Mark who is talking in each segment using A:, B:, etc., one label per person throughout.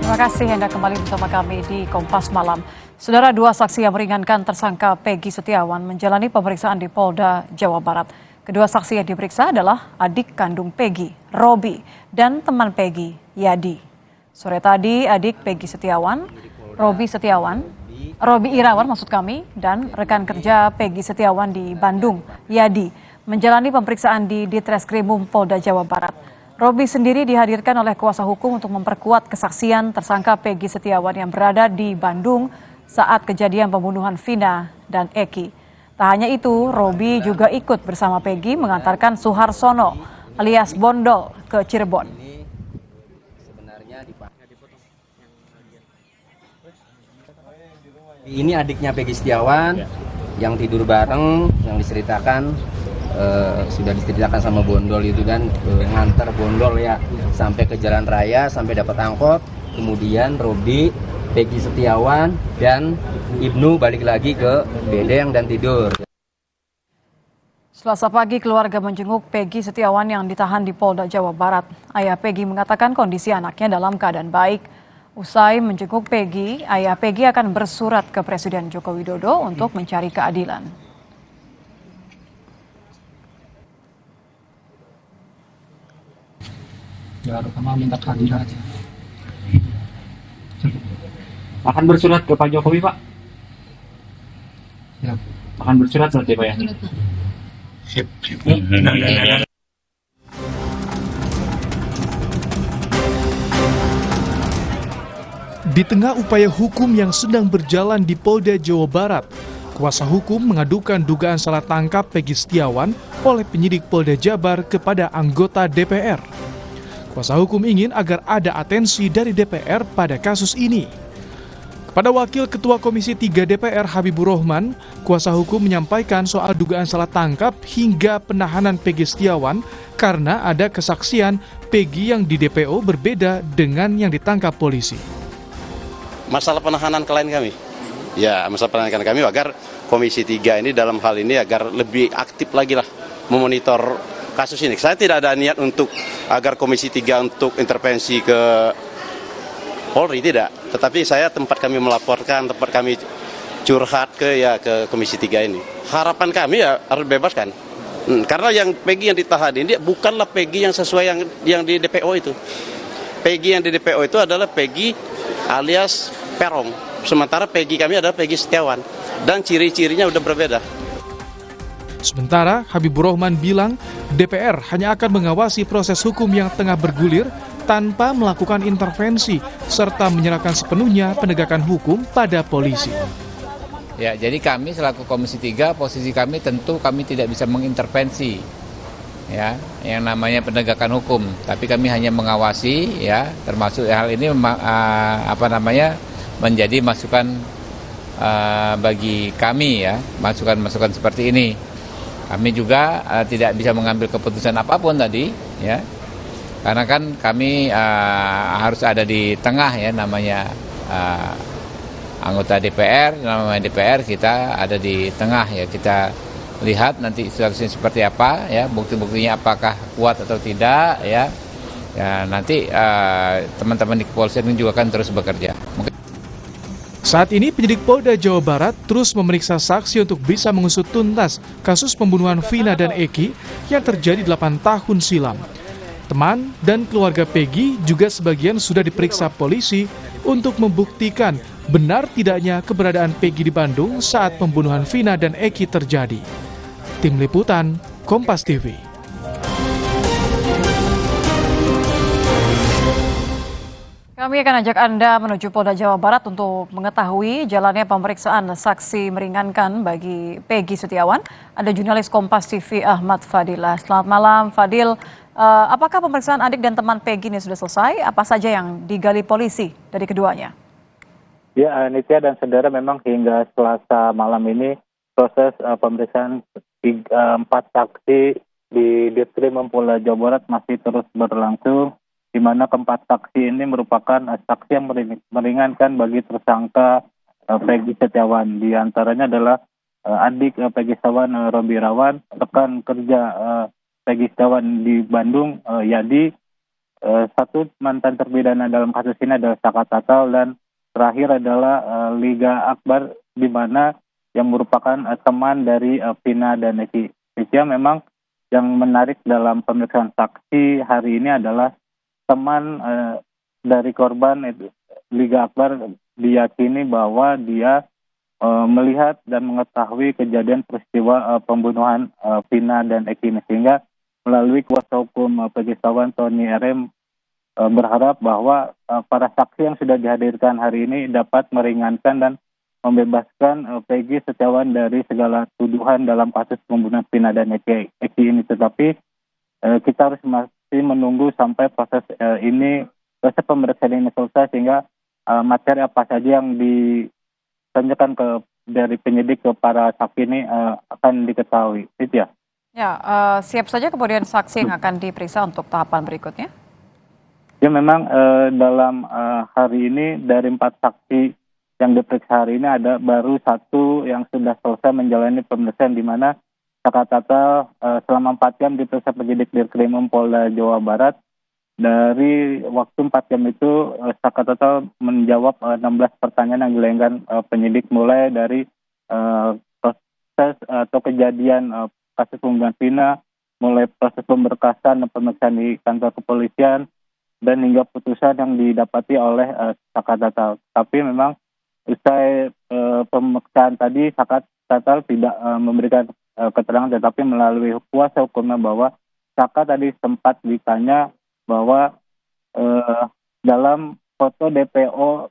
A: Terima kasih Anda kembali bersama kami di Kompas Malam. Saudara, dua saksi yang meringankan tersangka Peggy Setiawan menjalani pemeriksaan di Polda Jawa Barat. Kedua saksi yang diperiksa adalah adik kandung Peggy, Robi, dan teman Peggy, Yadi. Sore tadi adik Peggy Setiawan, Robi Irawan maksud kami, dan rekan kerja Peggy Setiawan di Bandung, Yadi, menjalani pemeriksaan di Ditreskrimum Polda Jawa Barat. Robi sendiri dihadirkan oleh kuasa hukum untuk memperkuat kesaksian tersangka Peggy Setiawan yang berada di Bandung saat kejadian pembunuhan Vina dan Eki. Tak hanya itu, Robi juga ikut bersama Peggy mengantarkan Suharsono alias Bondol ke Cirebon.
B: Ini adiknya Peggy Setiawan yang tidur bareng, yang diceritakan sudah diceritakan sama Bondol itu kan, nganter Bondol ya sampai ke jalan raya, sampai dapat angkot. Kemudian Robi, Peggy Setiawan, dan Ibnu balik lagi ke bedeng dan tidur.
A: Selasa pagi keluarga menjenguk Peggy Setiawan yang ditahan di Polda Jawa Barat. Ayah Peggy mengatakan kondisi anaknya dalam keadaan baik. Usai menjenguk Peggy, ayah Peggy akan bersurat ke Presiden Joko Widodo untuk mencari keadilan.
C: Ya, Rukama minta keadilan aja. Akan bersurat ke Pak Jokowi, Pak? Ya. Akan bersurat nanti, Pak ya? Sip.
D: Di tengah upaya hukum yang sedang berjalan di Polda Jawa Barat, kuasa hukum mengadukan dugaan salah tangkap Peggy Setiawan oleh penyidik Polda Jabar kepada anggota DPR. Kuasa hukum ingin agar ada atensi dari DPR pada kasus ini. Kepada Wakil Ketua Komisi 3 DPR Habibur Rahman, kuasa hukum menyampaikan soal dugaan salah tangkap hingga penahanan Peggy Setiawan karena ada kesaksian Peggy yang di DPO berbeda dengan yang ditangkap polisi.
E: Masalah penahanan klien kami. Ya, masalah penahanan kami agar Komisi 3 ini dalam hal ini agar lebih aktif lagi lah memonitor kasus ini. Saya tidak ada niat untuk agar Komisi 3 untuk intervensi ke Polri, tidak. Tetapi saya tempat kami melaporkan, tempat kami curhat ke Komisi 3 ini. Harapan kami ya harus bebaskan. Karena yang Peggy yang ditahan ini bukanlah Peggy yang sesuai yang di DPO itu. Peggy yang di DPO itu adalah Peggy alias Perong. Sementara Peggy kami adalah Peggy Setiawan. Dan ciri-cirinya udah berbeda.
D: Sementara Habibur Rahman bilang DPR hanya akan mengawasi proses hukum yang tengah bergulir tanpa melakukan intervensi serta menyerahkan sepenuhnya penegakan hukum pada polisi.
F: Ya, jadi kami selaku Komisi 3 posisi kami tentu kami tidak bisa mengintervensi ya yang namanya penegakan hukum, tapi kami hanya mengawasi ya, termasuk hal ini menjadi masukan bagi kami ya, masukan-masukan seperti ini. Kami juga tidak bisa mengambil keputusan apapun tadi, ya, karena kan kami harus ada di tengah ya, namanya anggota DPR, namanya DPR kita ada di tengah ya, kita lihat nanti situasinya seperti apa ya, bukti-buktinya apakah kuat atau tidak ya, ya nanti teman-teman di kepolisian juga akan terus bekerja.
D: Saat ini penyidik Polda Jawa Barat terus memeriksa saksi untuk bisa mengusut tuntas kasus pembunuhan Vina dan Eki yang terjadi 8 tahun silam. Teman dan keluarga Peggy juga sebagian sudah diperiksa polisi untuk membuktikan benar tidaknya keberadaan Peggy di Bandung saat pembunuhan Vina dan Eki terjadi. Tim Liputan, Kompas TV.
A: Kami akan ajak Anda menuju Polda Jawa Barat untuk mengetahui jalannya pemeriksaan saksi meringankan bagi Peggy Setiawan. Ada jurnalis Kompas TV Ahmad Fadilah. Selamat malam Fadil. Apakah pemeriksaan adik dan teman Peggy ini sudah selesai? Apa saja yang digali polisi dari keduanya?
G: Ya, Nitya dan saudara, memang hingga Selasa malam ini proses pemeriksaan 4 saksi di Ditreskrimum Polda Jawa Barat masih terus berlangsung, di mana keempat saksi ini merupakan saksi yang meringankan bagi tersangka Peggy Setiawan. Di antaranya adalah adik Peggy Setiawan, Robi Irawan, rekan kerja Peggy Setiawan di Bandung, Yadi, satu mantan terpidana dalam kasus ini adalah Saka Tatal, dan terakhir adalah Liga Akbar, di mana yang merupakan teman dari Vina dan Eki. Jadi memang yang menarik dalam pemeriksaan saksi hari ini adalah teman dari korban Liga Akbar diyakini bahwa dia melihat dan mengetahui kejadian peristiwa pembunuhan Vina dan Eki ini, sehingga melalui kuasa hukum Peggy Setiawan Tony RM berharap bahwa para saksi yang sudah dihadirkan hari ini dapat meringankan dan membebaskan Peggy Setiawan dari segala tuduhan dalam kasus pembunuhan Vina dan Eki ini. Tetapi kita harus masih menunggu sampai proses pemeriksaan ini selesai, sehingga materi apa saja yang ditanyakan dari penyidik ke para saksi ini akan diketahui. Itu ya.
A: Ya, siap saja kemudian saksi yang akan diperiksa untuk tahapan berikutnya.
G: Ya, memang dalam hari ini dari 4 saksi yang diperiksa hari ini ada baru 1 yang sudah selesai menjalani pemeriksaan, di mana Saka Tatal selama 4 jam diperiksa penyidik Dirkrimum Polda Jawa Barat. Dari waktu 4 jam itu Saka Tatal menjawab 16 pertanyaan yang dilengkan penyidik, mulai dari proses atau kejadian kasus pembunuhan Vina, mulai proses pemberkasan dan pemeriksaan di kantor kepolisian, dan hingga putusan yang didapati oleh Saka Tatal. Tapi memang usai pemeriksaan tadi Saka Tatal tidak memberikan keterangan, tetapi melalui kuasa hukumnya bahwa Saka tadi sempat ditanya bahwa dalam foto DPO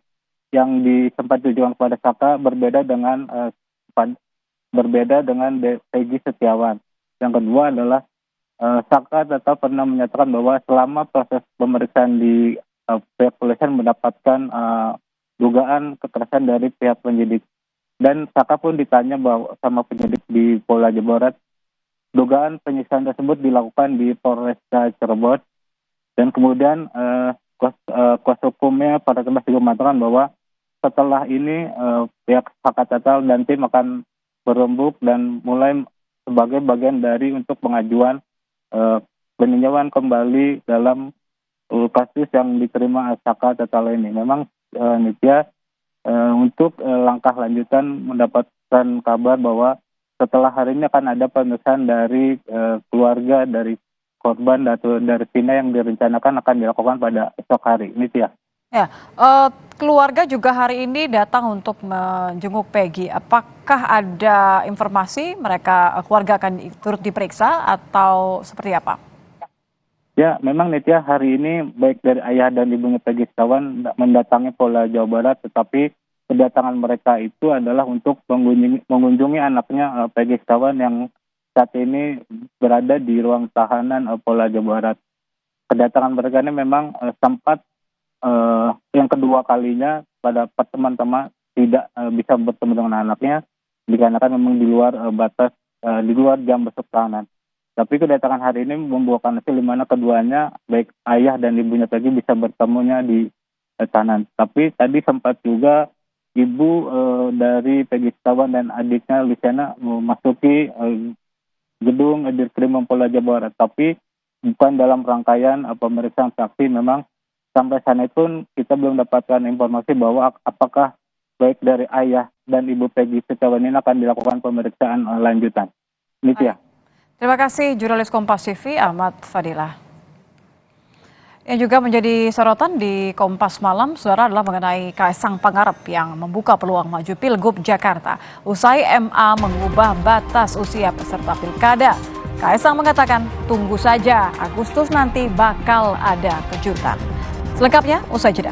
G: yang sempat ditujukan kepada Saka berbeda dengan Peggy Setiawan. Yang kedua adalah Saka tetap pernah menyatakan bahwa selama proses pemeriksaan di pihak polisian mendapatkan dugaan kekerasan dari pihak penyidik. Dan Saka pun ditanya bahwa sama penyidik di Polda Jawa Barat, dugaan penyiksaan tersebut dilakukan di Polresta Cirebon. Dan kemudian kuasa hukumnya pada Tebas juga mengatakan bahwa setelah ini pihak Saka Tatal dan tim akan berembuk dan mulai sebagai bagian dari untuk pengajuan peninjauan kembali dalam kasus yang diterima Saka Tatal ini. Memang Nitya, untuk langkah lanjutan mendapatkan kabar bahwa setelah hari ini akan ada pemeriksaan dari keluarga dari korban atau dari Vina yang direncanakan akan dilakukan pada esok hari. Nitya.
A: Ya, keluarga juga hari ini datang untuk menjenguk Peggy. Apakah ada informasi keluarga akan turut diperiksa atau seperti apa?
G: Ya, memang Nitya, hari ini baik dari ayah dan ibunya Peggy Setiawan mendatangi Polda Jawa Barat, tetapi kedatangan mereka itu adalah untuk mengunjungi anaknya Peggy Setiawan yang saat ini berada di ruang tahanan Polda Jawa Barat. Kedatangan mereka ini memang sempat yang kedua kalinya pada teman-teman tidak bisa bertemu dengan anaknya dikarenakan memang di luar batas, di luar jam besuk tahanan. Tapi kedatangan hari ini membuahkan hasil di mana keduanya baik ayah dan ibunya Peggy bisa bertemunya di tahanan. Tapi tadi sempat juga ibu dari Peggy Setiawan dan adiknya Luciana memasuki gedung Dirkrimum Polda Jawa Barat, tapi bukan dalam rangkaian pemeriksaan saksi. Memang sampai sana pun kita belum dapatkan informasi bahwa apakah baik dari ayah dan ibu Peggy Setiawan ini akan dilakukan pemeriksaan lanjutan. Nitya.
A: Terima kasih jurnalis Kompas TV Ahmad Fadilah. Yang juga menjadi sorotan di Kompas Malam, saudara, adalah mengenai Kaisang Pangarep yang membuka peluang maju Pilgub Jakarta. Usai MA mengubah batas usia peserta pilkada, Kaisang mengatakan tunggu saja, Agustus nanti bakal ada kejutan. Selengkapnya usai jeda.